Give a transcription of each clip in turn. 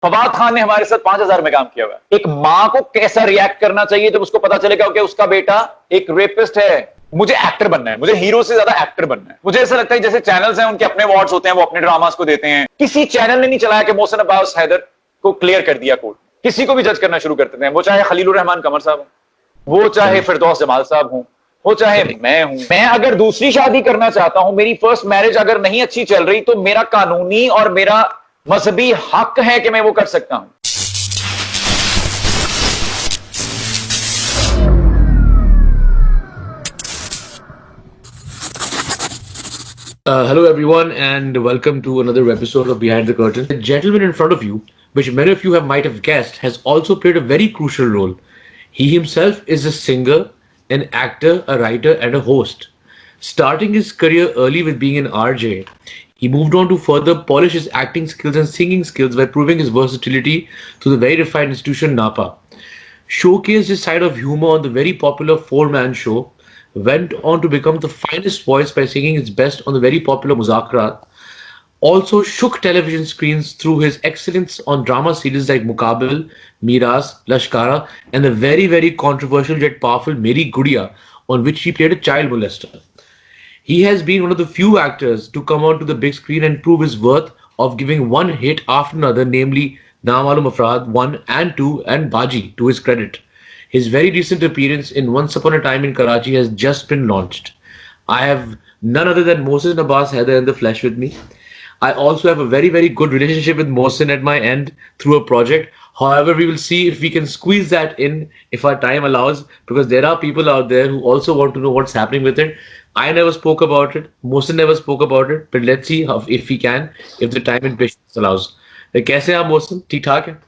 फवाद खान ने हमारे साथ 5,000 में काम किया हुआ है। एक मां को कैसा रिएक्ट करना चाहिए जब उसको पता चलेगा कि उसका बेटा एक रेपिस्ट है। मुझे एक्टर बनना है, मुझे हीरो से ज्यादा एक्टर बनना है। मुझे ऐसा लगता है जैसे चैनल्स हैं उनके अपने अवार्ड्स होते हैं, वो अपने ड्रामास को देते हैं। किसी चैनल ने नहीं चलाया कि मोहसिन अब्बास हैदर को क्लियर कर दिया कोर्ट, किसी को भी जज करना शुरू कर देते हैं। वो चाहे खलीलुर रहमान कमर साहब हो, वो चाहे फिरदौस जमाल साहब हो, वो चाहे मैं हूं। मैं अगर दूसरी शादी करना चाहता हूं, मेरी फर्स्ट मैरिज अगर नहीं अच्छी चल रही, तो मेरा कानूनी और मेरा मजहबी हक है कि मैं वो कर सकता हूं। Hello, everyone, and welcome to another episode of Behind the Curtain. The gentleman in front of you, which many of you might have guessed, has also played a very crucial role. He himself is a singer, an actor, a writer, and a host. Starting his career early with being an RJ, he moved on to further polish his acting skills and singing skills by proving his versatility to the very refined institution Napa. Showcased his side of humor on the very popular four-man show, went on to become the finest voice by singing his best on the very popular Muzakrat, also shook television screens through his excellence on drama series like Mukabil, Miras, Lashkara, and the very, very controversial yet powerful Meri Gudiya, on which he played a child molester. He has been one of the few actors to come onto the big screen and prove his worth of giving one hit after another, namely Naam Afraad 1 and 2 and Baji, to his credit. His very recent appearance in Once Upon a Time in Karachi has just been launched. I have none other than Mohsin Abbas Haider in the flesh with me. I also have a very, very good relationship with Mohsin at my end through a project. However, we will see if we can squeeze that in if our time allows, because there are people out there who also want to know what's happening with it. I never spoke about it. Mohsin never spoke about it. But let's see if we can, if the time and patience allows. कैसे हैं आप Mohsin? ठीक ठाक है?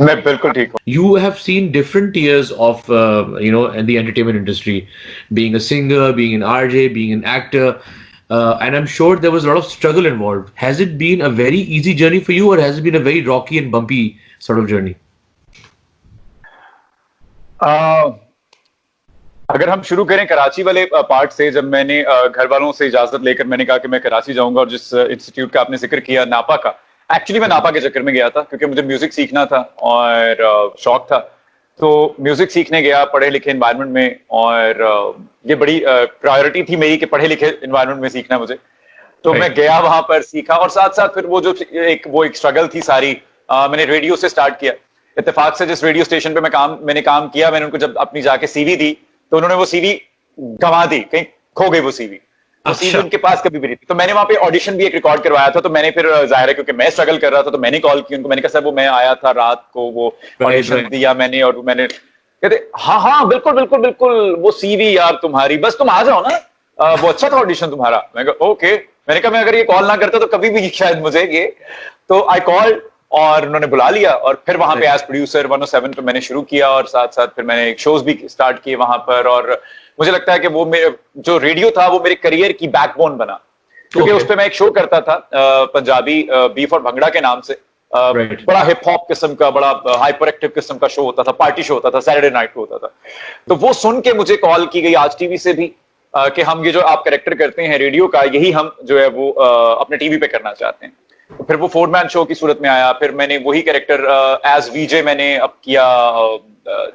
मैं बिल्कुल ठीक हूं। You have seen different tiers of, in the entertainment industry, being a singer, being an RJ, being an actor, and I'm sure there was a lot of struggle involved. Has it been a very easy journey for you, or has it been a very rocky and bumpy sort of journey? अगर हम शुरू करें कराची वाले part से, जब मैंने घर वालों से इजाजत लेकर मैंने कहा कि मैं कराची जाऊंगा, और जिस इंस्टीट्यूट का आपने जिक्र किया नापा का, एक्चुअली मैं नापा के चक्कर में गया था क्योंकि मुझे म्यूजिक सीखना था और शौक था। तो म्यूजिक सीखने गया पढ़े लिखे एनवायरनमेंट में, और ये बड़ी प्रायोरिटी थी मेरी कि पढ़े लिखे एनवायरनमेंट में सीखना मुझे। तो मैं गया वहां पर, सीखा, और साथ साथ फिर वो जो एक स्ट्रगल थी सारी, मैंने रेडियो से स्टार्ट किया। इत्तेफाक से जिस रेडियो स्टेशन पे मैंने काम किया, मैंने उनको जब अपनी जाके सीवी दी तो उन्होंने वो सीवी गंवा दी, कहीं खो गई वो सीवी। सीवी उनके पास कभी भी नहीं थी। तो मैंने वहां पे ऑडिशन भी एक रिकॉर्ड करवाया था। तो मैंने फिर जाहिर है क्योंकि मैं स्ट्रगल कर रहा था, तो मैंने कॉल की उनको, मैंने कहा सर वो मैं आया था रात को, वो ऑडिशन दिया मैंने, और मैंने कहते हाँ हाँ बिल्कुल बिल्कुल बिल्कुल, वो सीवी यार तुम्हारी, बस तुम आ जाओ ना, वो अच्छा था ऑडिशन तुम्हारा। मैंने कहा ओके। मैंने कहा मैं अगर ये कॉल ना करता तो कभी भी शायद मुझे ये, तो आई कॉल और उन्होंने बुला लिया, और फिर वहां पे एज प्रोड्यूसर 107 पे मैंने शुरू किया, और साथ साथ फिर मैंने एक शोज भी स्टार्ट किए वहां पर। और मुझे लगता है कि वो मेरे जो रेडियो था वो मेरे करियर की बैकबोन बना, क्योंकि उस पे मैं एक शो करता था पंजाबी बीफ और भंगड़ा के नाम से। बड़ा हिप हॉप किस्म का, बड़ा हाइपर एक्टिव किस्म का शो होता था, पार्टी शो होता था, सैटरडे नाइट को होता था। तो वो सुन के मुझे कॉल की गई आज टीवी से भी कि हम ये जो आप कैरेक्टर करते हैं रेडियो का, यही हम जो है वो अपने टीवी पे करना चाहते हैं। तो फिर वो फोर मैन शो की सूरत में आया। फिर मैंने वही कैरेक्टर एज वीजे मैंने अब किया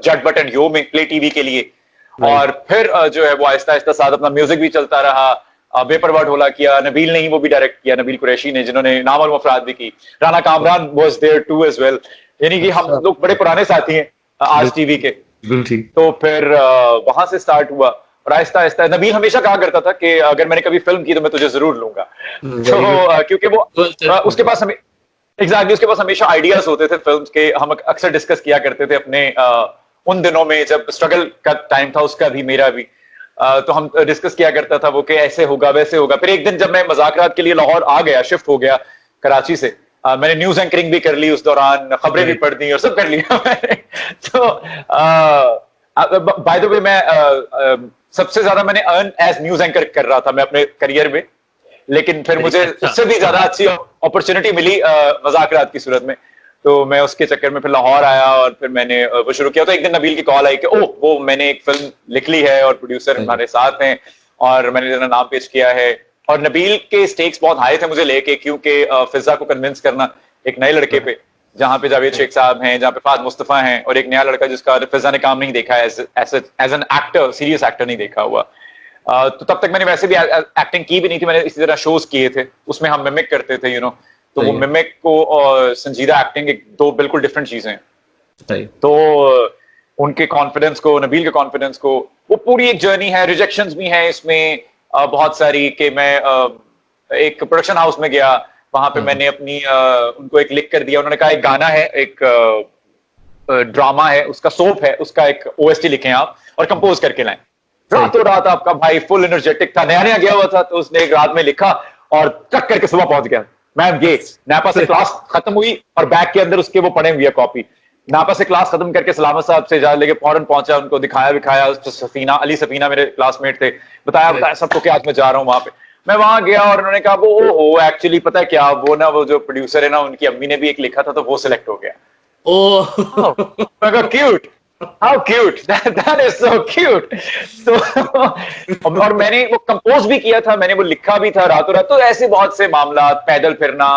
जट बट एंड यो में, प्ले टीवी के लिए। और फिर जो है वो आहिस्ता आहिस्ता साथ अपना म्यूजिक भी चलता रहा। बेपरवाह ढोला किया, नबील ने ही वो भी डायरेक्ट किया, नबील कुरैशी ने, जिन्होंने नाम अफराद भी की। Rana Kamran was there too as well, यानी कि हम लोग बड़े पुराने साथी हैं आज टीवी के। तो फिर वहां से स्टार्ट हुआ, और आहिस्ता आहिस्ता नबील हमेशा कहा करता था कि अगर मैंने कभी फिल्म की तो मैं तुझे जरूर लूंगा। तो क्योंकि वो उसके पास हमें एग्जैक्टली उसके पास हमेशा आइडियाज होते थे फिल्म्स के। हम अक्सर डिस्कस किया करते थे अपने उन दिनों में जब स्ट्रगल का टाइम था, उसका भी मेरा भी। तो हम डिस्कस किया करता था वो कि ऐसे होगा वैसे होगा। फिर एक दिन जब मैं मज़ाकरात के लिए लाहौर आ गया, शिफ्ट हो गया कराची से, मैंने न्यूज एंकरिंग भी कर ली उस दौरान, खबरें भी पढ़ दी और सब कर लिया मैंने। तो बाय द वे मैं सबसे ज्यादा मैंने अर्न एज न्यूज एंकर कर रहा था मैं अपने करियर में, लेकिन फिर मुझे उससे भी ज्यादा अच्छी अपॉर्चुनिटी मिली मज़ाकरात की सूरत में। तो मैं उसके चक्कर में फिर लाहौर आया और फिर मैंने वो शुरू किया। तो एक दिन नबील की कॉल आई कि ओह वो मैंने एक फिल्म लिख ली है और प्रोड्यूसर हमारे साथ हैं और मैंने जरा नाम पेश किया है। और नबील के स्टेक्स बहुत हाई थे मुझे लेके, क्योंकि फिजा को कन्विंस करना एक नए लड़के पे जहाँ पे जावेद शेख साहब हैं, जहाँ पे फाज मुस्तफा हैं, और एक नया लड़का जिसका फिजा ने काम नहीं देखा है as an actor, serious actor नहीं देखा हुआ। तो तब तक मैंने वैसे भी एक्टिंग की भी नहीं थी, मैंने इसी तरह शोज किए थे, उसमें हम मिमिक करते थे, तो वो मिमिक को और संजीदा एक्टिंग एक दो बिल्कुल डिफरेंट चीजें हैं। तो उनके कॉन्फिडेंस को, नबील के कॉन्फिडेंस को, वो पूरी एक जर्नी है, रिजेक्शंस भी हैं इसमें बहुत सारी, कि मैं एक प्रोडक्शन हाउस में गया, वहां पे मैंने अपनी उनको एक लिख कर दिया, उन्होंने कहा एक गाना है, एक ड्रामा है, उसका सोप है, उसका एक ओएसटी लिखें आप और कंपोज करके लाएं। रातों रात आपका भाई फुल एनर्जेटिक था, नया नया गया हुआ था, तो उसने एक रात में लिखा और टक करके सुबह पहुंच गया। मैम ये नापा से क्लास खत्म हुई और बैग के अंदर उसके वो पड़े हुई है कॉपी। नापा से क्लास खत्म करके सलामत साहब से इजाजत लेके फौरन पहुंचा, उनको दिखाया विखाया, सफीना अली सफीना मेरे क्लासमेट थे, बताया सबको कि आज मैं जा रहा हूँ वहां पे। मैं वहां गया और उन्होंने कहा वो एक्चुअली पता है क्या, वो ना वो जो प्रोड्यूसर है ना, उनकी अम्मी ने भी एक लिखा था तो वो सिलेक्ट हो गया। Cute, how cute, that is so cute. तो और मैंने वो कंपोज भी किया था, मैंने वो लिखा भी था रातों रात। तो ऐसे बहुत से मामला, पैदल फिरना,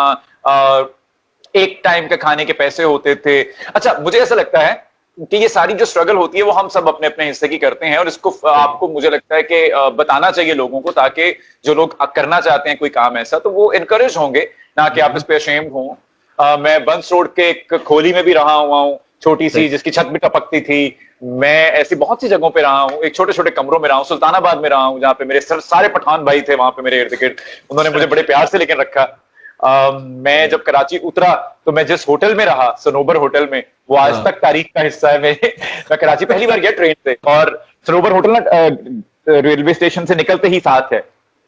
एक टाइम के खाने के पैसे होते थे। अच्छा, मुझे ऐसा लगता है कि ये सारी जो स्ट्रगल होती है वो हम सब अपने अपने हिस्से की करते हैं, और इसको आपको मुझे लगता है कि बताना चाहिए लोगों को, ताकि जो लोग करना चाहते हैं कोई काम ऐसा, तो वो इनकरेज होंगे, ना कि आप इस पे अशेम्ड हों। मैं बंस रोड के एक खोली में भी रहा हुआ हूँ, छोटी सी, जिसकी छत भी टपकती थी। मैं ऐसी बहुत सी जगहों पे रहा हूँ, एक छोटे छोटे कमरों में रहा हूँ, सुल्तानाबाद में रहा हूँ, जहाँ पे मेरे सारे पठान भाई थे वहां पे मेरे इर्द गिर्द, उन्होंने मुझे बड़े प्यार से लेकर रखा। मैं जब कराची उतरा तो मैं जिस होटल में रहा, सनोबर होटल में, वो आज तक तारीख का हिस्सा है मेरे। मैं कराची पहली बार गया ट्रेन से, और सनोबर होटल ना रेलवे स्टेशन से निकलते ही साथ है,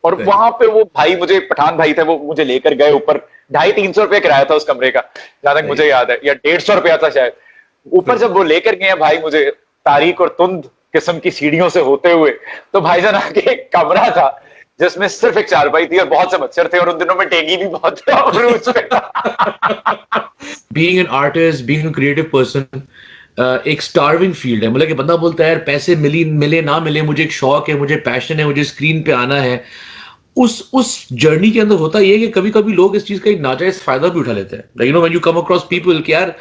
और वहां पे वो भाई, मुझे पठान भाई थे, वो मुझे लेकर गए ऊपर। 250-300 रुपये किराया था उस कमरे का, जहां तक मुझे याद है, या 150 रुपया था शायद। ऊपर जब वो लेकर गए भाई मुझे, तारीख और तुंद किस्म की सीढ़ियों से होते हुए, तो भाईजान आगे एक कमरा था जिसमें सिर्फ एक चारपाई थी और बहुत से मच्छर थे, और उन दिनों में डेंगू भी बहुत था और उस पे Being an artist, being a creative person, एक स्टार्विंग फील्ड है। मतलब कि बंदा बोलता है यार पैसे मिले ना मिले, मुझे एक शौक है, मुझे पैशन है, मुझे स्क्रीन पे आना है। उस जर्नी के अंदर होता ये है कि कभी कभी लोग इस चीज का एक नाजायज फायदा भी उठा लेते हैं। Like, when you come across people कि यार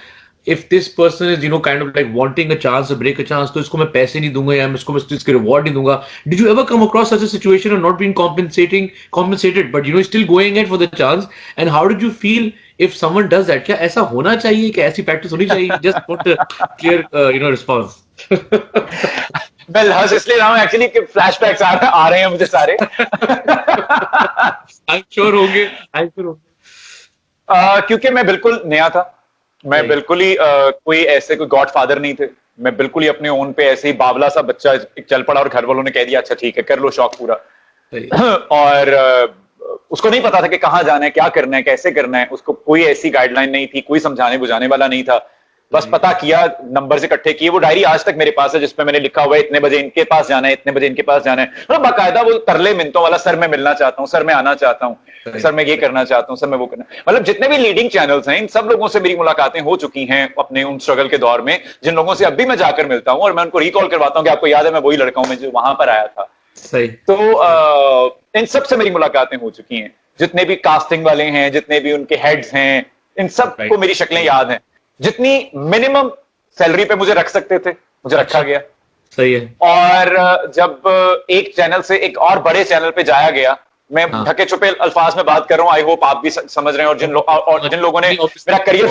if this person is kind of like wanting a chance, a break a chance, तो इसको मैं पैसे नहीं दूंगा या मैं इसके रिवॉर्ड नहीं दूंगा। Did you ever come across such a situation and not being compensated, but still going ahead for the chance? And how did you feel if someone does that? क्या ऐसा होना चाहिए, कि ऐसी प्रैक्टिस होनी चाहिए? Just want a clear response. मैं हंस इसलिए रहा हूँ एक्चुअली कि फ्लैशबैक्स आ रहे हैं मुझे सारे। I'm sure होंगे। क्योंकि मैं बिल्कुल नया था, मैं बिल्कुल ही कोई ऐसे कोई गॉडफादर नहीं थे, मैं बिल्कुल ही अपने ओन पे ऐसे ही बावला सा बच्चा चल पड़ा, और घर वालों ने कह दिया अच्छा ठीक है कर लो शौक पूरा। और उसको नहीं पता था कि कहाँ जाना है, क्या करना है, कैसे करना है, उसको कोई ऐसी गाइडलाइन नहीं थी, कोई समझाने बुझाने वाला नहीं था। बस पता किया, नंबर से इकट्ठे किए। वो डायरी आज तक मेरे पास है जिसमें मैंने लिखा हुआ है इतने बजे इनके पास जाना है, इतने बजे इनके पास जाना है, मतलब बाकायदा वो तरले मिनटों वाला, सर मैं मिलना चाहता हूँ, सर मैं आना चाहता हूँ, सर मैं ये करना चाहता हूँ, सर मैं वो करना। मतलब जितने भी लीडिंग चैनल्स हैं, इन सब लोगों से मेरी मुलाकातें हो चुकी हैं अपने उन स्ट्रगल के दौर में, जिन लोगों से अब भी मैं जाकर मिलता हूँ और मैं उनको रिकॉल करवाता हूँ कि आपको याद है मैं वही लड़का हूँ मैं जो वहां पर आया था। सही। तो इन सब से मेरी मुलाकातें हो चुकी हैं, जितने भी कास्टिंग वाले हैं, जितने भी उनके हेड्स हैं, इन सब को मेरी शक्लें याद हैं। जितनी मिनिमम सैलरी पे मुझे रख सकते थे, मुझे रखा गया। सही है। और जब एक चैनल से एक और बड़े चैनल पे जाया गया, मैं ढके छुपे अल्फाज में बात कर रहा हूं, आई होप आप भी समझ रहे हैं, और जिन लोगों ने मेरा करियर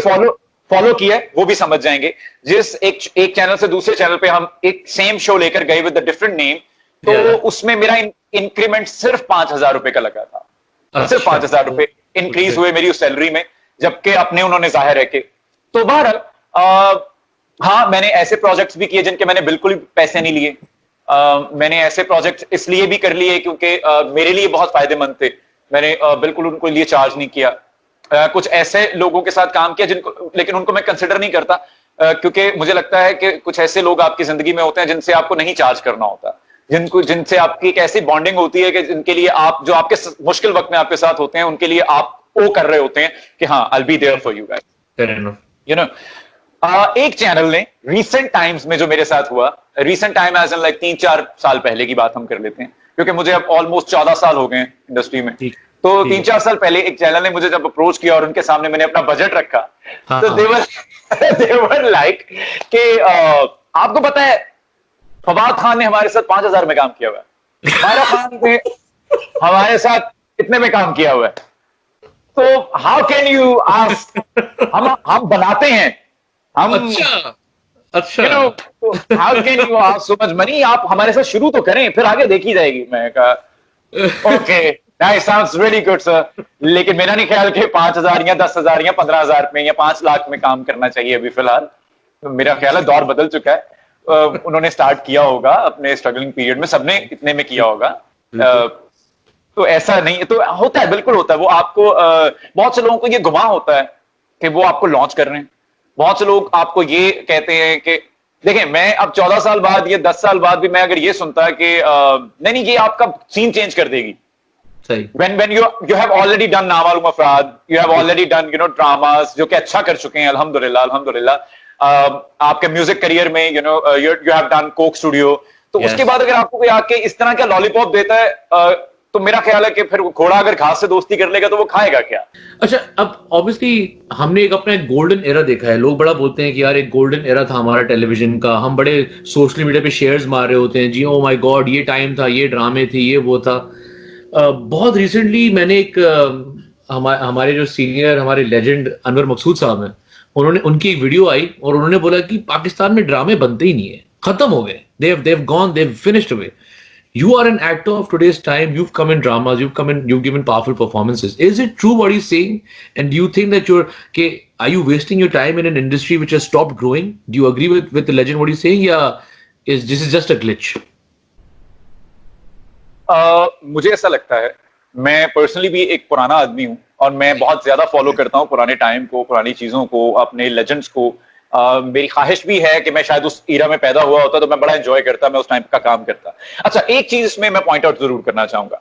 फॉलो किया है वो भी समझ जाएंगे। जिस एक चैनल से दूसरे चैनल पे हम एक सेम शो लेकर गए विद डिफरेंट नेम, तो उसमें मेरा इंक्रीमेंट सिर्फ 5,000 रुपए का लगा था। सिर्फ 5,000 रुपए इंक्रीज हुए मेरी उस सैलरी में, जबकि अपने उन्होंने जाहिर है कि। तो बहरहाल हाँ, मैंने ऐसे प्रोजेक्ट्स भी किए जिनके मैंने बिल्कुल पैसे नहीं लिए। मैंने ऐसे प्रोजेक्ट इसलिए भी कर लिए क्योंकि मेरे लिए बहुत फायदेमंद थे, मैंने बिल्कुल उनको लिए चार्ज नहीं किया। कुछ ऐसे लोगों के साथ काम किया जिनको, लेकिन उनको मैं कंसिडर नहीं करता, क्योंकि मुझे लगता है कि कुछ ऐसे लोग आपकी जिंदगी में होते हैं जिनसे आपको नहीं चार्ज करना होता, जिनसे आपकी एक ऐसी बॉन्डिंग होती है कि जिनके लिए आप, जो आपके मुश्किल वक्त में आपके साथ होते हैं, उनके लिए आप वो कर रहे होते हैं कि हाँ I will be there for you guys. एक चैनल ने रिसेंट टाइम्स में जो मेरे साथ हुआ, recent time as in like 3-4 साल पहले की बात हम कर लेते हैं, क्योंकि मुझे अब ऑलमोस्ट 14 साल हो गए इंडस्ट्री में। तो 3-4 साल पहले एक चैनल ने मुझे जब अप्रोच किया और उनके सामने मैंने अपना बजट रखा, हाँ, तो they were like कि आपको पता है फवाद खान ने हमारे साथ 5,000 में काम किया हुआ है, मायरा खान ने हमारे साथ इतने में काम किया हुआ है, तो हाउ कैन यू आस्क, हम बनाते हैं, हम अच्छा you know, how can you ask so much money, आप हमारे साथ शुरू तो करें फिर आगे देखी जाएगी। मैं कहा okay nice, sounds really good sir, लेकिन मेरा नहीं ख्याल कि 5,000 या 10,000 या 15,000 में या 5 लाख में काम करना चाहिए अभी फिलहाल। तो मेरा ख्याल है दौर बदल चुका है। उन्होंने स्टार्ट किया होगा अपने स्ट्रगलिंग पीरियड में, सबने इतने में किया होगा। तो ऐसा नहीं तो होता है, बिल्कुल होता है। वो आपको बहुत से लोगों को ये गुमा होता है कि वो आपको लॉन्च कर रहे हैं। बहुत से लोग आपको ये कहते हैं कि देखें, मैं अब 14 साल बाद या 10 साल बाद भी मैं अगर ये सुनता कि नहीं ये आपका सीन चेंज कर देगी, सही, when you have already done नामालूम अफराद, you have already done dramas जो कि अच्छा कर चुके हैं, अल्हम्दुलिल्लाह। आपके म्यूजिक करियर में you have done Coke studio, तो उसके बाद अगर आपको कोई आके इस तरह का लॉलीपॉप देता है, तो मेरा ख्याल है कि फिर घोड़ा अगर घास से दोस्ती कर लेगा तो वो खाएगा क्या। अच्छा, अब ऑब्वियसली हमने एक अपना एक गोल्डन एरा देखा है। लोग बड़ा बोलते हैं कि यार एक गोल्डन एरा था हमारा टेलीविजन का, हम बड़े सोशल मीडिया पे शेयर्स मार रहे होते हैं जी, ओ माय गॉड ये टाइम था, ये ड्रामे थे, ये वो था। बहुत रिसेंटली मैंने एक हमारे जो सीनियर हमारे लेजेंड अनवर मकसूद साहब हैं, उनकी एक वीडियो आई और उन्होंने बोला कि पाकिस्तान में ड्रामे बनते ही नहीं है, खत्म हो गए, they've gone, they've finished away. You are an actor of today's time. You've come in dramas. You've given powerful performances. Is it true what he's saying? And do you think that are you wasting your time in an industry which has stopped growing? Do you agree with the legend what he's saying? Yeah, this is just a glitch? मुझे ऐसा लगता है, मैं personally भी एक पुराना आदमी हूं और मैं बहुत ज्यादा फॉलो करता हूं पुराने टाइम को, पुरानी चीजों को, अपने लेजेंड्स को। मेरी ख्वाहिश भी है कि मैं शायद उस ईरा में पैदा हुआ होता तो मैं बड़ा एंजॉय करता, मैं उस टाइम का काम करता। अच्छा, एक चीज इसमें मैं पॉइंट आउट जरूर करना चाहूंगा।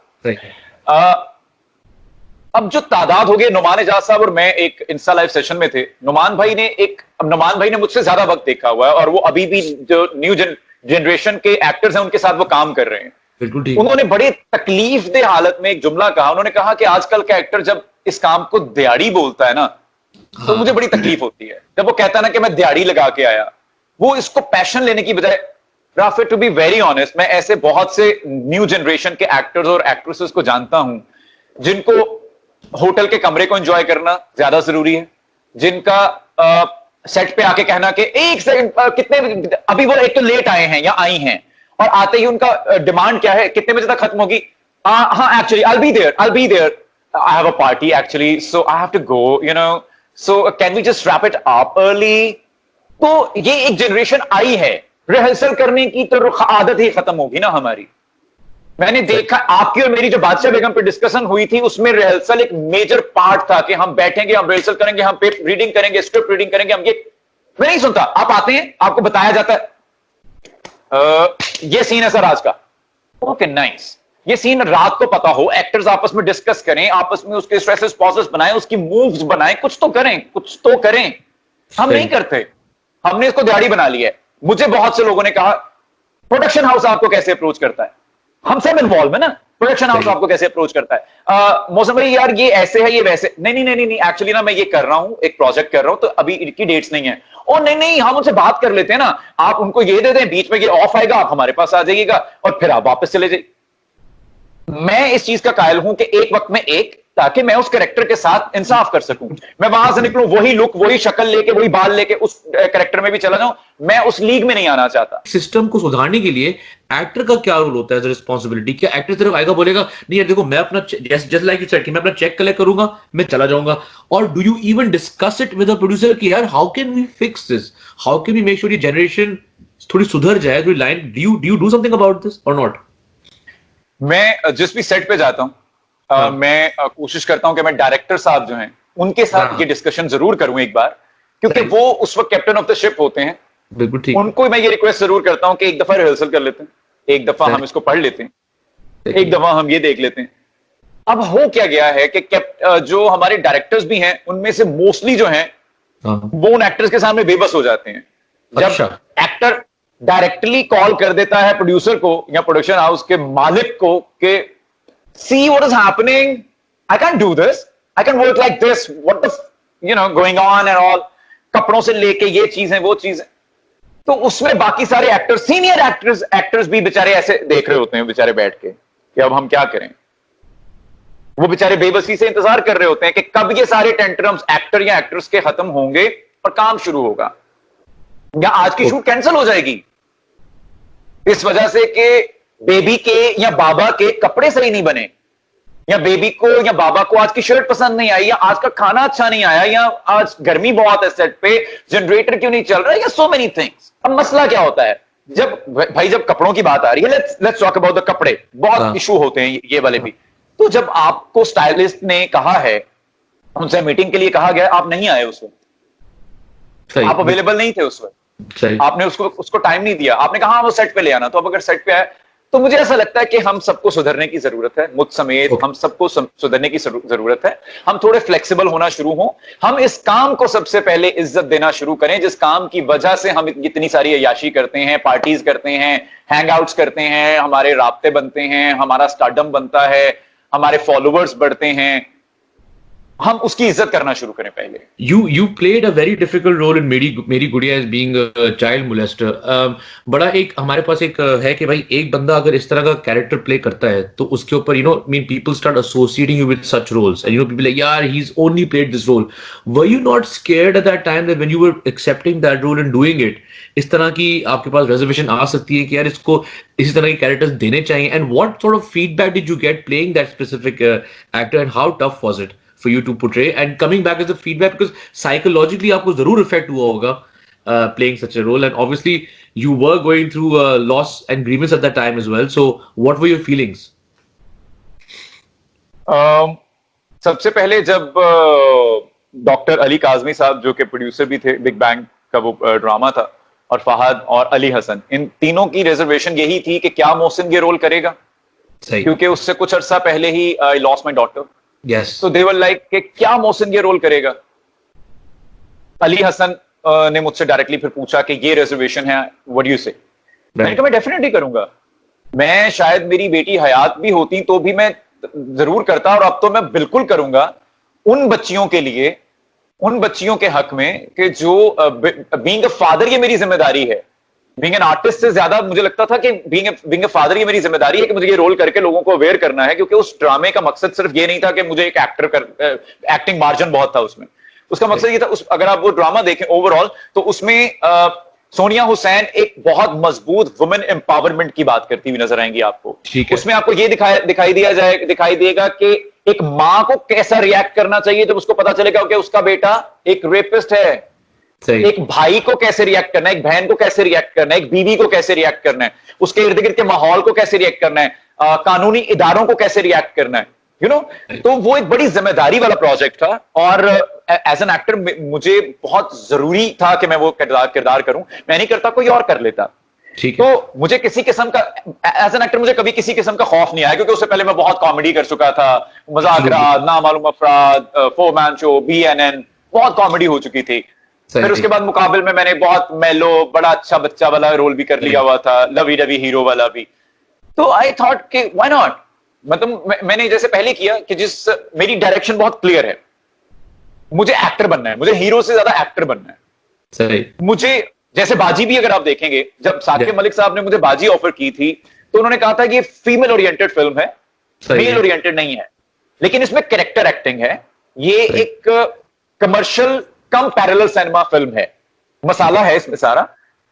अब जो तादाद हो गई, नुमान एजाज साहब और मैं एक इंस्टा लाइव सेशन में थे। नुमान भाई ने मुझसे ज्यादा वक्त देखा हुआ है और वो अभी भी जो न्यू जनरेशन के एक्टर्स हैं उनके साथ वो काम कर रहे हैं। बिल्कुल ठीक। उन्होंने बड़ी तकलीफ दे हालत में एक जुमला कहा, उन्होंने कहा कि आजकल का एक्टर जब इस काम को दिहाड़ी बोलता है ना, तो मुझे बड़ी तकलीफ होती है। जब वो कहता है ना कि मैं दिहाड़ी लगा के आया, वो इसको पैशन लेने की बजाय, राफे टू बी वेरी ऑनेस्ट, मैं ऐसे बहुत से न्यू जनरेशन के एक्टर्स और एक्ट्रेसेस को जानता हूं जिनको होटल के कमरे को एंजॉय करना ज्यादा जरूरी है, जिनका सेट पे आके कहना कि एक सेकंड कितने, अभी वो एक तो लेट आए हैं या आई हैं और आते ही उनका डिमांड क्या है, कितने बजे तक खत्म होगी। हाँ actually I'll be there, I have a party actually, so I have to go, so can we just wrap it up early? तो ये एक जनरेशन आई है, रिहर्सल करने की तो आदत ही खत्म होगी ना हमारी। मैंने देखा आपकी और मेरी जो बादशाह बेगम पे डिस्कशन हुई थी, उसमें रिहर्सल एक मेजर पार्ट था कि हम बैठेंगे, हम रिहर्सल करेंगे, हम पेपर रीडिंग करेंगे, स्क्रिप्ट रीडिंग करेंगे। हम ये मैं नहीं सुनता, आप आते हैं, आपको बताया जाता है ये सीन है सर आज का, ओके नाइस। ये सीन रात को पता हो, एक्टर्स आपस में डिस्कस करें, आपस में उसके स्ट्रेसेस पॉसेस बनाएं, उसकी मूव्स बनाएं, कुछ तो करें। हम नहीं करते, हमने इसको दिहाड़ी बना लिया है। मुझे बहुत से लोगों ने कहा प्रोडक्शन हाउस आपको कैसे अप्रोच करता है, हम सब इन्वॉल्व है ना, प्रोडक्शन हाउस आपको कैसे अप्रोच करता है। मौसम भाई यार ये ऐसे है, ये वैसे, नहीं, एक्चुअली ना मैं ये कर रहा हूं, एक प्रोजेक्ट कर रहा हूं, तो अभी इनकी डेट्स नहीं है। और नहीं, हम उनसे बात कर लेते हैं ना, आप उनको ये दे दें, बीच में ये ऑफ आएगा, आप हमारे पास आ जाइएगा और फिर आप वापस चले जाइए। मैं इस चीज का कायल हूं कि एक वक्त में एक, ताकि मैं उस कैरेक्टर के साथ इंसाफ कर सकूं। मैं वहां से निकलूं वही लुक, वही शक्ल लेके, वही बाल लेके उस कैरेक्टर में भी चला जाऊं। मैं उस लीग में नहीं आना चाहता। सिस्टम को सुधारने के लिए एक्टर का क्या रोल होता है एज रिस्पॉन्सिबिलिटी? क्या एक्टर सिर्फ आएगा बोलेगा नहीं यार देखो मैं अपना जस्ट लाइक यू सेड कि मैं अपना चेक कलेक्ट करूंगा, मैं चला जाऊंगा? और do you even discuss it with the producer कि यार how can we fix this, how can we make sure ये जनरेशन थोड़ी सुधर जाए, थोड़ी line, do something about this और नॉट? मैं जिस भी सेट पे जाता हूं, मैं कोशिश करता हूं कि मैं डायरेक्टर साहब जो हैं उनके साथ ये डिस्कशन जरूर करूं एक बार, क्योंकि वो उस वक्त कैप्टन ऑफ द शिप होते हैं। बिल्कुल ठीक। उनको मैं ये रिक्वेस्ट जरूर करता हूं कि एक दफा रिहर्सल कर लेते हैं, एक दफा हम इसको पढ़ लेते हैं, एक दफा हम ये देख लेते हैं। अब हो क्या गया है कि जो हमारे डायरेक्टर्स भी हैं उनमें से मोस्टली जो हैं वो उन एक्टर्स के सामने बेबस हो जाते हैं। जब एक्टर डायरेक्टली कॉल कर देता है प्रोड्यूसर को या प्रोडक्शन हाउस के मालिक को कि see what is happening, I can't do this, I can work like this, what the going on and all, कपड़ों से लेके ये चीजें वो चीजें, तो उसमें बाकी सारे एक्टर्स, सीनियर एक्टर्स भी बेचारे ऐसे देख रहे होते हैं बेचारे बैठ के कि अब हम क्या करें। वो बेचारे बेबसी से इंतजार कर रहे होते हैं कि कब ये सारे टेंट्रम्स एक्टर या एक्ट्रेस के खत्म होंगे और काम शुरू होगा, या आज की शूट कैंसिल हो जाएगी इस वजह से कि बेबी के या बाबा के कपड़े सही नहीं बने, या बेबी को या बाबा को आज की शर्ट पसंद नहीं आई, या आज का खाना अच्छा नहीं आया, या आज गर्मी बहुत है सेट पे, जनरेटर क्यों नहीं चल रहा है, या सो मेनी थिंग्स। अब मसला क्या होता है, जब कपड़ों की बात आ रही है, लेट्स टॉक अबाउट द कपड़े, बहुत इशू होते हैं ये वाले भी। तो जब आपको स्टाइलिस्ट ने कहा है, उनसे मीटिंग के लिए कहा गया, आप नहीं आए उस वक्त, आप अवेलेबल नहीं थे उस वक्त, आपने उसको टाइम नहीं दिया, आपने कहा वो सेट पे ले आना। तो अब अगर सेट पे आए, तो मुझे ऐसा लगता है कि हम सबको सुधरने की जरूरत है, मुझ समेत हम सबको सुधरने की जरूरत है। हम थोड़े फ्लेक्सिबल होना शुरू हों, हम इस काम को सबसे पहले इज्जत देना शुरू करें, जिस काम की वजह से हम इतनी सारी अय्याशी करते हैं, पार्टीज करते हैं, हैंगआउट्स करते हैं, हमारे राब्ते बनते हैं, हमारा स्टारडम बनता है, हमारे फॉलोवर्स बढ़ते हैं, हम उसकी इज्जत करना शुरू करें पहले। You played a very difficult role in मेरी गुड़िया as being a child molester. बड़ा एक हमारे पास एक है कि भाई एक बंदा अगर इस तरह का कैरेक्टर प्ले करता है तो उसके ऊपर people start associating you with such roles, and people like, यार he's only played this role. Were you not scared at that time that when you were accepting that role and doing it, इस तरह की आपके पास reservation आ सकती है कि यार इसको इसी तरह के कैरेक्टर्स देने चाहिए? And what sort of feedback did you get playing that specific actor, and how tough was it for you to portray? And coming back as a feedback, because psychologically आपको जरूर इफेक्ट हुआ होगा playing such a role, and obviously you were going through loss and grievance at that time as well. So what were your feelings? सबसे पहले जब doctor Ali Kazmi साहब, जो कि प्रोड्यूसर भी थे बिग बैंग का वो ड्रामा था, और फहद और अली हसन, इन तीनों की रिजर्वेशन यही थी कि क्या मोहसिन ये रोल करेगा, सही, क्योंकि उससे कुछ अरसा पहले ही I lost my daughter. Yes. So they were like कि क्या मोहसिन ये रोल करेगा। अली हसन ने मुझसे डायरेक्टली फिर पूछा कि ये रिजर्वेशन है, व्हाट डू यू से। मैंने कहा मैं डेफिनेटली करूंगा, मैं शायद मेरी बेटी हयात भी होती तो भी मैं जरूर करता, और अब तो मैं बिल्कुल करूंगा उन बच्चियों के लिए, उन बच्चियों के हक में कि जो बीइंग अ फादर ये मेरी जिम्मेदारी है। बीइंग एन आर्टिस्ट से ज्यादा मुझे लगता था कि बीइंग अ फादर ये मेरी जिम्मेदारी है कि मुझे ये रोल करके लोगों को अवेयर करना है, क्योंकि उस ड्रामे का मकसद सिर्फ ये नहीं था कि मुझे एक एक्टिंग मार्जिन बहुत था उसमें, उसका मकसद ये था, अगर आप वो ड्रामा देखें ओवरऑल, तो उसमें सोनिया हुसैन एक बहुत मजबूत वुमेन एम्पावरमेंट की बात करती हुई नजर आएंगी आपको। उसमें आपको ये दिखाई देगा कि एक माँ को कैसा रिएक्ट करना चाहिए जब उसको पता चलेगा कि उसका बेटा एक रेपिस्ट है, एक भाई को कैसे रिएक्ट करना है, एक बहन को कैसे रिएक्ट करना है, एक बीवी को कैसे रिएक्ट करना है, उसके इर्द गिर्द के माहौल को कैसे रिएक्ट करना है, कानूनी इदारों को कैसे रिएक्ट करना है, तो वो एक बड़ी जिम्मेदारी वाला प्रोजेक्ट था। और एज एन एक्टर मुझे बहुत जरूरी था कि मैं वो किरदार करूं, मैं नहीं करता कोई और कर लेता। तो मुझे किसी किस्म का, एज एन एक्टर मुझे कभी किसी किस्म का खौफ नहीं आया, क्योंकि उससे पहले मैं बहुत कॉमेडी कर चुका था, मजाकरात, नामालूम अफराद, 4-man शो, BNN, बहुत कॉमेडी हो चुकी थी। फिर उसके बाद मुकाबले में मैंने बहुत मेलो, बड़ा अच्छा बच्चा वाला रोल भी कर लिया हुआ था, लवी डवी हीरो वाला भी। तो आई थॉट कि व्हाई नॉट, मतलब मैंने जैसे पहले किया कि मेरी डायरेक्शन बहुत क्लियर है, मुझे एक्टर बनना है, मुझे हीरो से ज्यादा एक्टर बनना है। सही। मुझे जैसे बाजी भी अगर आप देखेंगे, जब साकिब मलिक साहब ने मुझे बाजी ऑफर की थी तो उन्होंने कहा था कि ये फीमेल ओरिएंटेड फिल्म है, मेल ओरिएंटेड नहीं है, लेकिन इसमें कैरेक्टर एक्टिंग है, ये एक कमर्शियल कम पैरेलल सिनेमा फिल्म है, मसाला है इसमें सारा,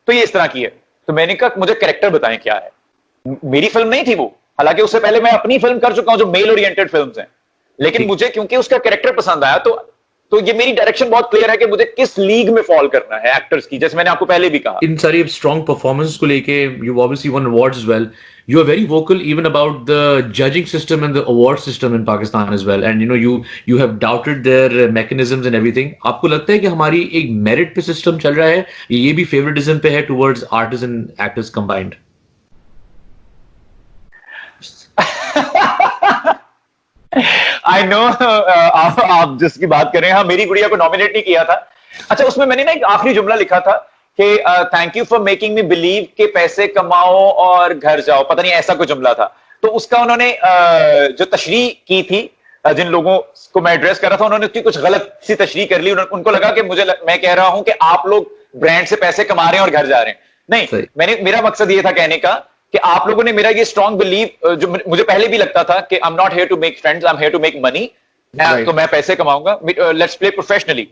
तो ये इस तरह की है। तो मैंने कहा मुझे कैरेक्टर बताएं क्या है, मेरी फिल्म नहीं थी वो, हालांकि उससे पहले मैं अपनी फिल्म कर चुका हूं जो मेल ओरिएंटेड फिल्म्स हैं, लेकिन मुझे क्योंकि उसका कैरेक्टर पसंद आया, तो ये मेरी डायरेक्शन बहुत क्लियर है कि मुझे किस लीग में फॉल करना है एक्टर्स की, जैसे मैंने आपको पहले भी कहा। इन सारी स्ट्रॉन्ग परफॉर्मेंस को लेके you obviously won awards as well, you are very vocal even about the judging system and the award system in Pakistan as well, and you have doubted their mechanisms and everything. आपको लगता है कि हमारी एक merit पे system चल रहा है, ये भी फेवरेटिज्म पे है towards artists and actors combined? I know आप जिसकी बात कर रहे हैं, हाँ, मेरी गुड़िया को नॉमिनेट नहीं किया था। अच्छा, उसमें मैंने ना एक आखिरी जुमला लिखा था कि thank you for making me believe कि पैसे कमाओ और घर जाओ, पता नहीं ऐसा कोई जुमला था। तो उसका उन्होंने जो तशरीह की थी जिन लोगों को मैं एड्रेस कर रहा था उन्होंने उसकी कुछ गलत सी तशरीह कर ली, उनको लगा कि मैं कह रहा हूं कि आप लोग ब्रांड से पैसे कमा रहे हैं और घर जा रहे हैं। नहीं, मेरा मकसद ये था कहने का कि आप लोगों ने मेरा ये स्ट्रॉन्ग बिलीव, जो मुझे पहले भी लगता था कि I am not here to make friends, I am here to make money, तो मैं पैसे कमाऊंगा, लेट्स प्ले प्रोफेशनली।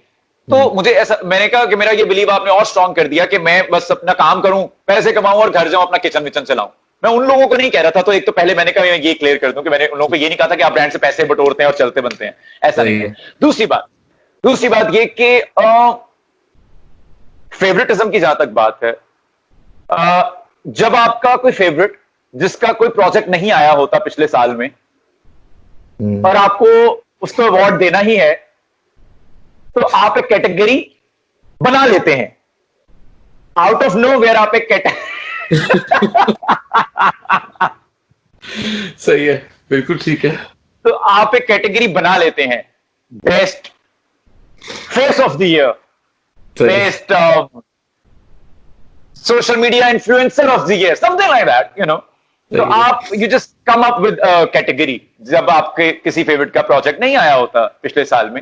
तो मुझे ऐसा, मैंने कहा कि मेरा ये बिलीव आपने और स्ट्रॉन्ग कर दिया कि मैं बस अपना काम करूं, पैसे कमाऊं और घर जाऊं, अपना किचन विचन चलाऊं। मैं उन लोगों को नहीं कह रहा था, तो एक तो पहले मैंने कहा ये क्लियर कर दूं कि मैंने उन लोगों को ये नहीं कहा था कि आप ब्रांड से पैसे बटोरते हैं और चलते बनते हैं, ऐसा नहीं है। दूसरी बात ये कि फेवरेटिज्म की जहां तक बात है, जब आपका कोई फेवरेट जिसका कोई प्रोजेक्ट नहीं आया होता पिछले साल में और आपको उसको अवार्ड देना ही है, तो आप एक कैटेगरी बना लेते हैं आउट ऑफ नो वेयर। आप एक सही है, बिल्कुल ठीक है। तो आप एक कैटेगरी बना लेते हैं, best face of the year, best social media influencer of the year, something like that, you know. तो आप you just come up with category जब आपके किसी फेवरेट का प्रोजेक्ट नहीं आया होता पिछले साल में।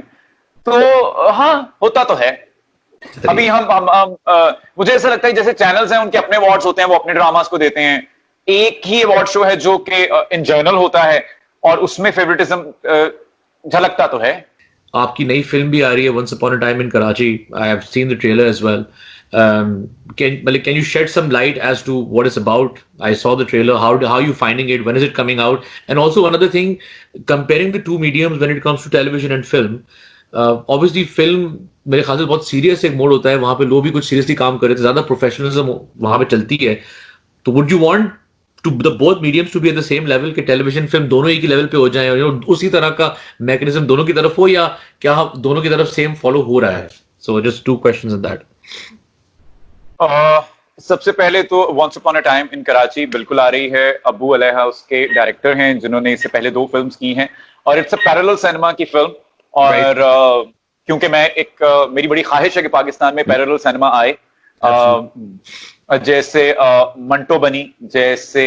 तो हाँ, होता तो है। अभी हम मुझे ऐसा लगता है जैसे चैनल्स हैं उनके अपने अवार्ड्स होते हैं, वो अपने ड्रामास को देते हैं। एक ही अवार्ड शो है जो कि इन जनरल होता है और उसमें फेवरेटिज्म झलकता तो है। आपकी नई फिल्म भी आ रही है, once upon a time in Karachi. I have seen the trailer as well. Can you shed some light as to what it's about? I saw the trailer. How are you finding it? When is it coming out? And also another thing, comparing the two mediums when it comes to television and film. Obviously film मेरे ख्याल से बहुत serious एक mode होता है, वहां पे लोग भी कुछ सीरियसली काम कर रहे थे, ज्यादा प्रोफेशनलिज्म वहां पे चलती है। तो would you want to the both mediums to be at the same level कि टेलीविजन फिल्म दोनों एक ही लेवल पे हो जाए और उसी तरह का मैकेनिज्म दोनों की तरफ हो, या क्या दोनों की तरफ सेम फॉलो हो रहा है? So just two questions on that. सबसे पहले तो once upon a time in Karachi बिल्कुल आ रही है। अबू अलैहा उसके डायरेक्टर हैं जिन्होंने इससे पहले 2 फिल्म्स की हैं और इट्स अ पैरेलल सिनेमा की फिल्म। और क्योंकि मैं मेरी बड़ी ख्वाहिश है कि पाकिस्तान में पैरेलल सिनेमा आए, जैसे मंटो बनी, जैसे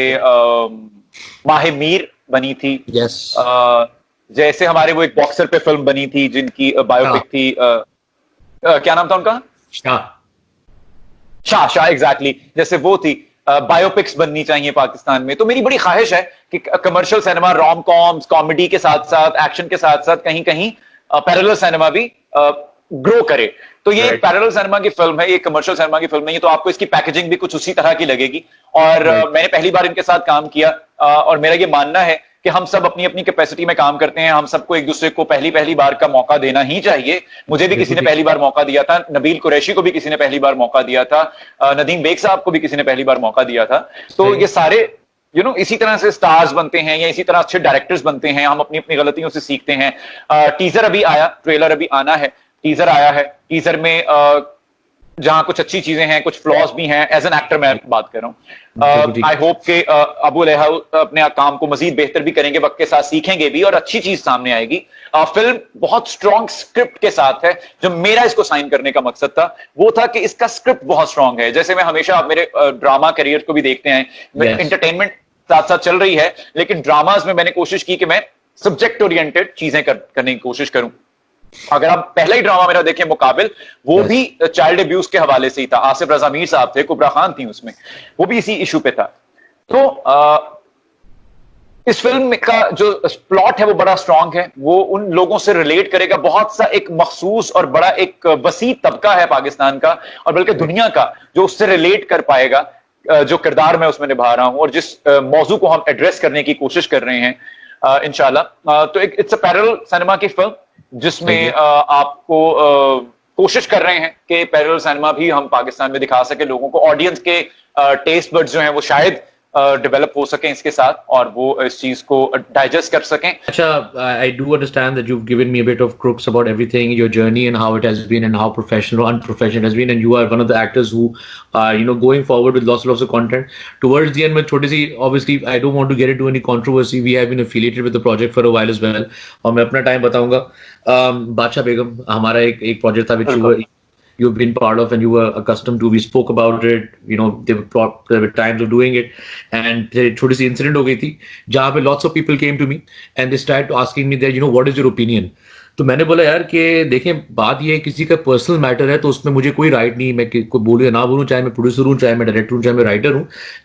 माहे मीर बनी थी, जैसे हमारे वो एक बॉक्सर पे फिल्म बनी थी जिनकी बायोपिक थी, क्या नाम था उनका? शाह एग्जैक्टली, जैसे वो थी। बायोपिक्स बननी चाहिए पाकिस्तान में। तो मेरी बड़ी ख्वाहिश है कि commercial cinema, rom coms, comedy के साथ साथ, एक्शन के साथ साथ कहीं कहीं पैरेलल सिनेमा भी ग्रो करे। तो ये पैरेलल सिनेमा की फिल्म है, ये कमर्शियल सिनेमा की फिल्म नहीं है, तो आपको इसकी पैकेजिंग भी कुछ उसी तरह की लगेगी। और मैंने पहली बार इनके साथ काम किया और मेरा ये मानना है कि हम सब अपनी अपनी कैपेसिटी में काम करते हैं, हम सबको एक दूसरे को पहली बार का मौका देना ही चाहिए। मुझे भी किसी ने पहली बार मौका दिया था, नबील कुरैशी को भी किसी ने पहली बार मौका दिया था, नदीम बेग साहब को भी किसी ने पहली बार मौका दिया था। तो ये सारे इसी तरह से स्टार्स बनते हैं या इसी तरह अच्छे डायरेक्टर्स बनते हैं, हम अपनी अपनी गलतियों से सीखते हैं। टीजर अभी आया, ट्रेलर अभी आना है, टीजर आया है। टीजर में जहां कुछ अच्छी चीजें हैं, कुछ फ्लॉज भी हैं। एज एन एक्टर मैं बात कर रहा हूं। आई होप के अबू अलैहा अपने काम को मजीद बेहतर भी करेंगे, वक्त के साथ सीखेंगे भी और अच्छी चीज सामने आएगी। फिल्म बहुत स्ट्रॉन्ग स्क्रिप्ट के साथ है। जो मेरा इसको साइन करने का मकसद था वो था कि इसका स्क्रिप्ट बहुत स्ट्रॉन्ग है। जैसे मैं हमेशा, आप मेरे ड्रामा करियर को भी देखते हैं, एंटरटेनमेंट साथ साथ चल रही है, लेकिन ड्रामाज में मैंने कोशिश की कि मैं सब्जेक्ट ओरिएंटेड चीजें करने की कोशिश करूं। अगर आप पहला ही ड्रामा मेरा देखें मुकाबिल, वो भी चाइल्ड अब्यूज के हवाले से ही था। आसिफ रजा मीर साहब थे, कुबरा खान थी उसमें, वो भी इसी इशू पे था। तो इस फिल्म का जो प्लॉट है वो बड़ा स्ट्रांग है, वो उन लोगों से रिलेट करेगा, बहुत सा एक मखसूस और बड़ा एक वसी तबका है पाकिस्तान का और बल्कि दुनिया का जो उससे रिलेट कर पाएगा, जो किरदार मैं उसमें निभा रहा हूं और जिस मौजू को हम एड्रेस करने की कोशिश कर रहे हैं इंशाल्लाह। तो इट्स अ पैरेलल सिनेमा की फिल्म जिसमें आपको कोशिश कर रहे हैं कि पैरेलल सिनेमा भी हम पाकिस्तान में दिखा सके लोगों को। ऑडियंस के टेस्ट बड्स जो हैं वो शायद डेवलप हो सकें इसके साथ और वो इस चीज को डाइजेस्ट कर सकें। अच्छा, I do understand that you've given me a bit of crooks about everything, your journey and how it has been and how professional or unprofessional it has been, and you are one of the actors who are going forward with lots of content. Towards the end में छोटी सी, obviously I don't want to get into any controversy, we have been affiliated with the project for a while as well, और मैं अपना time बताऊंगा। बादशाह बेगम हमारा एक project था which you've been part of and you were accustomed to. We spoke about it. You know, there were times of doing it, and छोटी सी incident हो गई थी जहाँ पे lots of people came to me and they started asking me that, you know, what is your opinion? तो मैंने बोला यार कि देखें, बात ये है, किसी का पर्सनल मैटर है तो उसमें मुझे कोई राइट नहीं, मैं कोई बोलूँ या ना बोलूँ, चाहे मैं प्रोड्यूसर हूँ, चाहे मैं डायरेक्टर हूँ, चाहे मैं राइटर हूँ.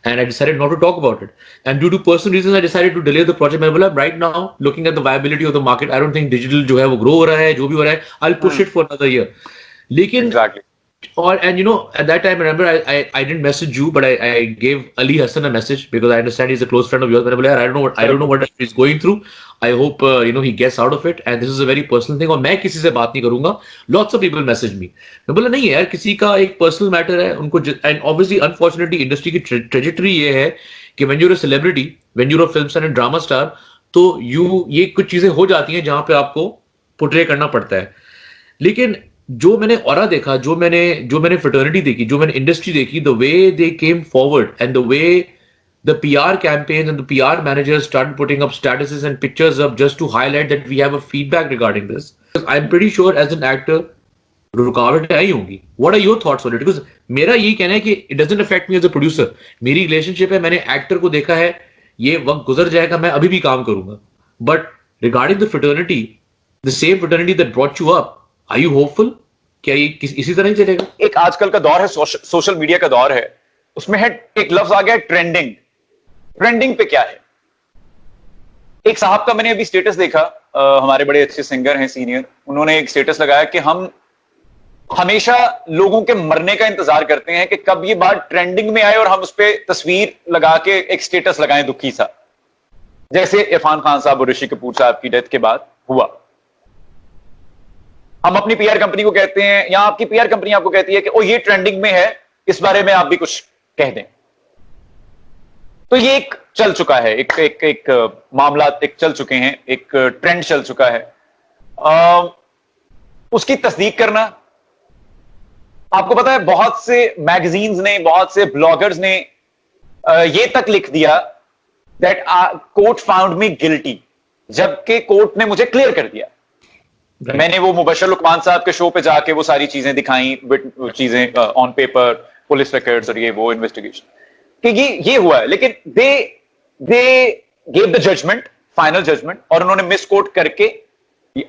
And I decided not to talk about it, and due to personal reasons I decided to delay the project. मैंने बोला right now, looking at the viability of the market, I don't think digital जो है वो grow हो रहा है, जो भी हो रहा है, I will push it for another year. लेकिन Exactly. or, and you know, at that time, I remember I didn't message you, but I gave Ali Hassan a message because I understand he's a close friend of yours. But I don't know what he's going through. I hope you know, he gets out of it. And this is a very personal thing. और मैं किसी से बात नहीं करूंगा. Lots of people message me. मैं बोला नहीं यार, किसी का एक personal matter है उनको. And obviously, unfortunately, industry की trajectory ये है कि when you're a celebrity, when you're a film star and drama star, तो ये कुछ चीजें हो जाती हैं जहां पे आपको portray करना पड़ता है. लेकिन जो मैंने ऑरा देखा, जो मैंने फ्रेटर्निटी देखी, जो मैंने इंडस्ट्री देखी, the way they came forward and the way the PR campaign and the PR managers started putting up statuses and pictures up just to highlight that we have a feedback regarding this. I am pretty sure as an actor रुकावटें आई होंगी. What are your thoughts on it? Because मेरा यही कहना है कि it doesn't affect me as a producer. मेरी relationship है, मैंने एक्टर को देखा है, ये वक्त गुजर जाएगा, मैं अभी भी काम करूंगा. But regarding the fraternity, the same fraternity that brought you up, are you hopeful? क्या ये इसी तरह ही चलेगा? एक आजकल का दौर है, सोशल मीडिया का दौर है, उसमें है एक लफ्ज आ गया ट्रेंडिंग. ट्रेंडिंग पे क्या है? एक साहब का मैंने अभी स्टेटस देखा, हमारे बड़े अच्छे सिंगर हैं, सीनियर, उन्होंने एक स्टेटस लगाया कि हम हमेशा लोगों के मरने का इंतजार करते हैं कि कब ये बात ट्रेंडिंग में आए और हम उस पर तस्वीर लगा के एक स्टेटस लगाएं दुखी सा, जैसे इरफान खान साहब और ऋषि कपूर साहब की डेथ के बाद हुआ. हम अपनी पीआर कंपनी को कहते हैं, या आपकी पीआर कंपनी आपको कहती है कि ओ ये ट्रेंडिंग में है, इस बारे में आप भी कुछ कह दें. तो ये एक चल चुका है, एक मामला एक चल चुके हैं, एक ट्रेंड चल चुका है. उसकी तस्दीक करना, आपको पता है बहुत से मैगजीन्स ने, बहुत से ब्लॉगर्स ने ये तक लिख दिया that court found me guilty, जबकि कोर्ट ने मुझे क्लियर कर दिया. मैंने वो मुबशर लुकमान साहब के शो पे जाके वो सारी चीजें दिखाई, चीजें ऑन पेपर, पुलिस रिकॉर्ड्स और ये वो इन्वेस्टिगेशन कि ये हुआ है. लेकिन they gave the judgement, final judgement, और उन्होंने मिस कोट करके,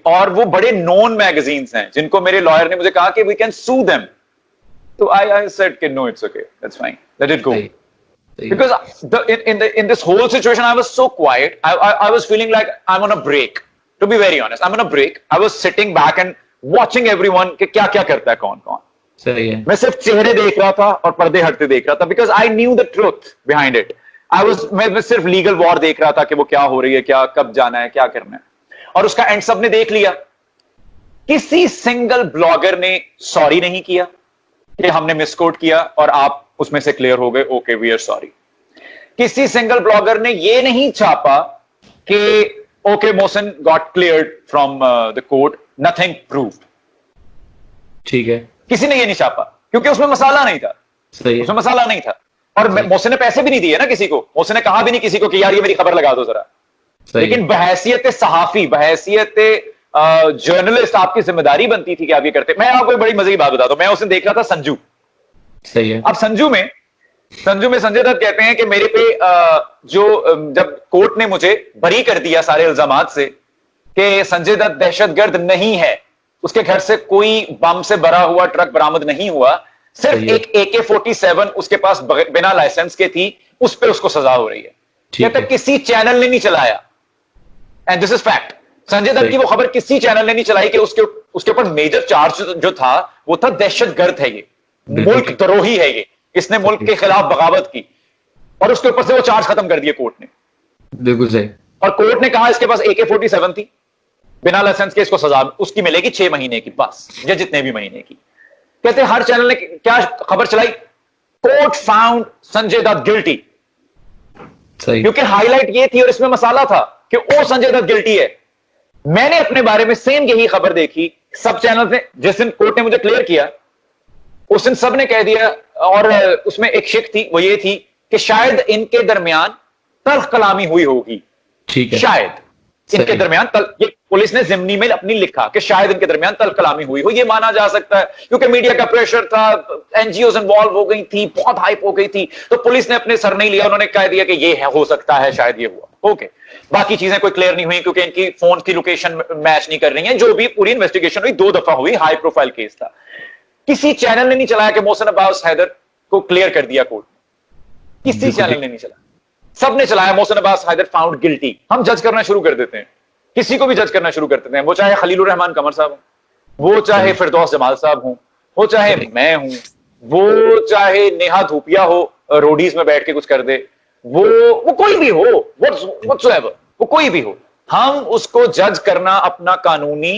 और वो बड़े नोन मैगजीन्स हैं जिनको मेरे लॉयर ने मुझे कहा कि वी कैन सू देम. तो आई सेड कि no, it's okay, that's fine, let it go. Because in this whole situation, I was so quiet. I was feeling like I'm on a break. To be very honest, I'm on a break. I was sitting back and watching everyone कि क्या क्या करता है कौन कौन. सही है. मैं सिर्फ चेहरे देख रहा था और पर्दे हटते देख रहा था, because I knew the truth behind it. मैं सिर्फ लीगल वॉर देख रहा था कि वो क्या हो रही है, क्या कब जाना है, क्या करना है, और उसका एंड सबने देख लिया. किसी सिंगल ब्लॉगर ने सॉरी नहीं किया कि हमने मिसकोट किया और आप उसमें से क्लियर हो गए, ओके वी आर सॉरी. किसी सिंगल ब्लॉगर ने ये नहीं छापा कि okay, Mohsin got cleared from the court, nothing proved. ठीक है. किसी ने ये नहीं छापा क्योंकि उसमें मसाला नहीं था. सही है. उसमें मसाला नहीं था, और मोहसिन ने पैसे भी नहीं दिए ना किसी को. मोहसिन ने कहा भी नहीं किसी को कि यार ये मेरी खबर लगा दो जरा. लेकिन बहैसियत सहाफी, बहैसियत जर्नलिस्ट, आपकी जिम्मेदारी बनती थी कि आप ये करते. मैं आपको एक बड़ी मजे की बात बताता हूं. मैं उस दिन देख रहा था संजू. सही है. अब संजू में संजय दत्त कहते हैं कि मेरे पे जब कोर्ट ने मुझे बरी कर दिया सारे इल्जामात से कि संजय दत्त दहशतगर्द नहीं है, उसके घर से कोई बम से भरा हुआ ट्रक बरामद नहीं हुआ, सिर्फ एक AK-47 उसके पास बिना लाइसेंस के थी, उस पर उसको सजा हो रही है. कहते किसी चैनल ने नहीं चलाया, and this is fact. Sanjay Dutt की वो खबर किसी चैनल ने नहीं चलाई कि उसके ऊपर मेजर चार्ज जो था वो था दहशतगर्द है, ये मुल्क द्रोही है, ये इसने मुल्क के खिलाफ बगावत की, और उसके ऊपर से वो चार्ज खत्म कर दिए कोर्ट ने. बिल्कुल सही. और कोर्ट ने कहा इसके पास AK-47 थी बिना लाइसेंस के, इसको सजा उसकी मिलेगी 6 महीने की बस, या जितने भी महीने की. कहते हर चैनल ने क्या खबर चलाई, court found Sanjay Dutt guilty. सही. क्योंकि हाईलाइट ये थी और इसमें मसाला था कि ओ संजय दत्त गिल्टी है. मैंने अपने बारे में सेम यही खबर देखी, सब चैनल ने, जिस दिन कोर्ट ने मुझे क्लियर किया उस दिन सब ने कह दिया, और उसमें एक शिक थी, वो ये थी कि शायद इनके दरमियान तल्ख कलामी हुई होगी. ठीक है. शायद इनके दरमियान ये पुलिस ने जिमनी में अपनी लिखा कि शायद इनके दरमियान तल कलामी हुई हो, ये माना जा सकता है क्योंकि मीडिया का प्रेशर था, एनजीओ इन्वॉल्व हो गई थी, बहुत हाइप हो गई थी, तो पुलिस ने अपने सर नहीं लिया, उन्होंने कह दिया कि ये है, हो सकता है शायद ये हुआ। ओके, बाकी चीजें कोई क्लियर नहीं हुई क्योंकि इनकी फोन की लोकेशन मैच नहीं कर रही है। जो भी पूरी इन्वेस्टिगेशन हुई 2 दफा हुई, हाई प्रोफाइल केस था। किसी चैनल ने नहीं चलाया कि मोहसिन अब्बास हैदर को क्लियर कर दिया कोर्ट, किसी चैनल ने नहीं चलाया, सबने चलाया मोहसिन अब्बास हैदर फाउंड गिल्टी। हम जज करना शुरू कर देते हैं, किसी को भी जज करना शुरू कर देते हैं, वो चाहे खलीलुर रहमान कमर साहब हो, वो चाहे फिरदौस जमाल साहब हो, वो चाहे मैं हूं, वो चाहे नेहा धूपिया हो, रोडीज में बैठ के कुछ कर दे, वो कोई भी हो, व्हाटसोएवर, वो कोई भी हो, हम उसको जज करना अपना कानूनी,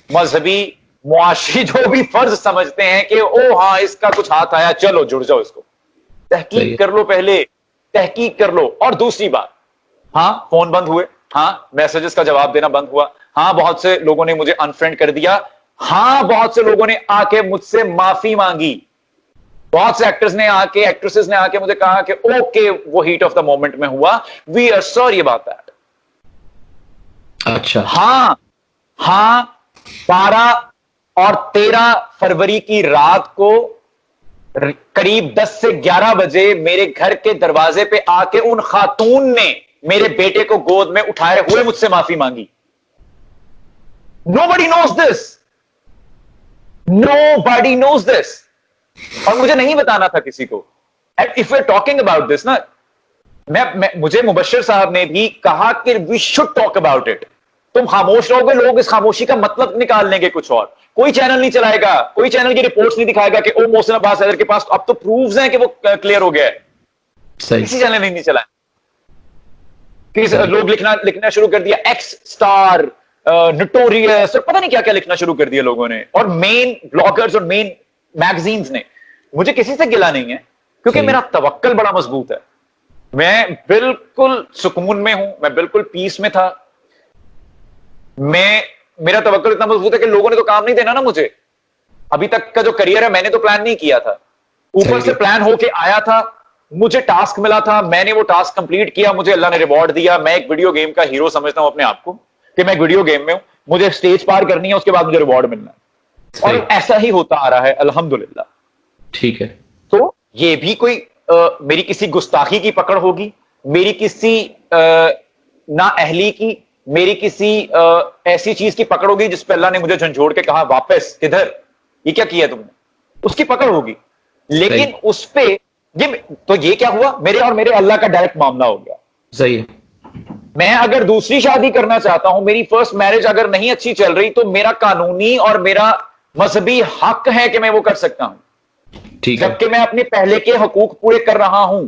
मजहबी, मुआशी जो भी फर्ज समझते हैं कि ओ हाँ इसका कुछ हाथ आया, चलो जुड़ जाओ, इसको तहकीक कर लो, पहले तहकीक कर लो। और दूसरी बात, हाँ फोन बंद हुए, हाँ मैसेजेस का जवाब देना बंद हुआ, हाँ बहुत से लोगों ने मुझे अनफ्रेंड कर दिया, हाँ बहुत से लोगों ने आके मुझसे माफी मांगी, बहुत से एक्टर्स ने आके, एक्ट्रेसेस ने आके मुझे कहा कि ओके वो हीट ऑफ द मोमेंट में हुआ, we are sorry about that. अच्छा, हाँ 12 और 13 फरवरी की रात को करीब 10 से 11 बजे मेरे घर के दरवाजे पे आके उन खातून ने मेरे बेटे को गोद में उठाए हुए मुझसे माफी मांगी। Nobody knows this. Nobody knows this. और मुझे नहीं बताना था किसी को। And if we're talking about this ना, मुझे मुबश्शिर साहब ने भी कहा कि we should talk about it. तुम खामोश रहोगे, लोग इस खामोशी का मतलब निकाल लेंगे कुछ और। कोई चैनल नहीं चलाएगा, कोई चैनल की रिपोर्ट्स नहीं दिखाएगा कि ओ मोहसिन अब्बास हैदर के पास अब तो प्रूफ्स हैं कि वो क्लियर हो गया है। किसी चैनल ने नहीं चलाया। लोग लिखना शुरू कर दिया, एक्स स्टार, नोटोरियस और पता नहीं क्या क्या लिखना शुरू कर दिया लोगों ने, और मेन ब्लॉगर्स और मेन मैगजीन्स ने। मुझे किसी से गिला नहीं है क्योंकि मेरा तवक्कल बड़ा मजबूत है, मैं बिल्कुल सुकून में हूं, मैं बिल्कुल पीस में था, मेरा तवक्कुल इतना मजबूत है कि लोगों ने तो काम नहीं देना ना मुझे। अभी तक का जो करियर है मैंने तो प्लान नहीं किया था, ऊपर से प्लान होके आया था, मुझे टास्क मिला था, मैंने वो टास्क कंप्लीट किया, मुझे अल्लाह ने रिवॉर्ड दिया। मैं एक वीडियो गेम का हीरो समझता हूं अपने आप को कि मैं एक वीडियो गेम में हूं, मुझे स्टेज पार करनी है, उसके बाद मुझे रिवॉर्ड मिलना है, और ऐसा ही होता आ रहा है अल्हम्दुलिल्लाह। ठीक है, तो ये भी कोई मेरी किसी गुस्ताखी की पकड़ होगी, मेरी किसी नाअहली की, मेरी किसी ऐसी चीज की पकड़ होगी जिस पे अल्लाह ने मुझे झंझोड़ के कहा वापस किधर, ये क्या किया तुमने, उसकी पकड़ होगी। लेकिन उस पे ये क्या हुआ, मेरे और मेरे अल्लाह का डायरेक्ट मामला हो गया। सही है। मैं अगर दूसरी शादी करना चाहता हूं, मेरी फर्स्ट मैरिज अगर नहीं अच्छी चल रही, तो मेरा कानूनी और मेरा मजहबी हक है कि मैं वो कर सकता हूं, ठीक है, जबकि मैं अपने पहले के हकूक पूरे कर रहा हूं।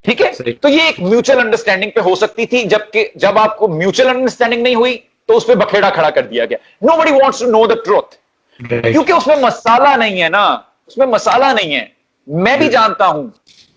ठीक है, तो ये एक म्यूचुअल अंडरस्टैंडिंग पे हो सकती थी, जबकि जब आपको म्यूचुअल अंडरस्टैंडिंग नहीं हुई तो उस पर बखेड़ा खड़ा कर दिया गया। Nobody wants to know the truth, क्योंकि उसमें मसाला नहीं है ना, उसमें मसाला नहीं है। मैं भी जानता हूं,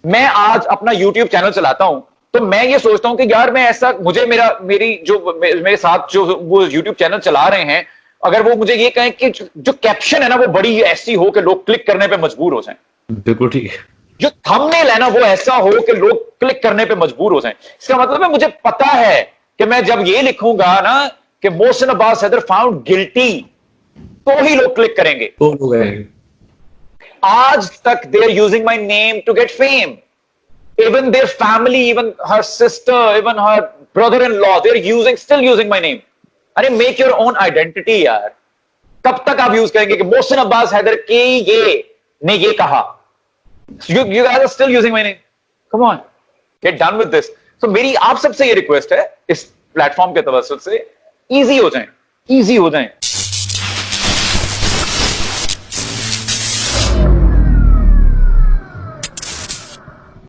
मैं आज अपना YouTube चैनल चलाता हूं तो मैं ये सोचता हूं कि यार मैं ऐसा, मुझे मेरे साथ जो वो YouTube चैनल चला रहे हैं, अगर वो मुझे ये कहें कि जो कैप्शन है ना वो बड़ी ऐसी हो कि लोग क्लिक करने पे मजबूर हो जाएं, बिल्कुल ठीक है, जो थंबनेल है ना वो ऐसा हो कि लोग क्लिक करने पे मजबूर हो जाएं, इसका मतलब है मुझे पता है कि मैं जब ये लिखूंगा ना कि मोहसिन अब्बास हैदर फाउंड गिल्टी, तो ही लोग क्लिक करेंगे। तो लोग आएंगे। आज तक they are using my name to get fame, even their family, even her sister, even her brother-in-law, they're still using my name. अरे make your own identity यार, कब तक आप यूज करेंगे कि मोहसिन अब्बास हैदर के ये कहा, you guys are still using my name, come on, get done with this. So मेरी आप सबसे ये रिक्वेस्ट है इस प्लेटफॉर्म के तवज्जुह से, इजी हो जाएं,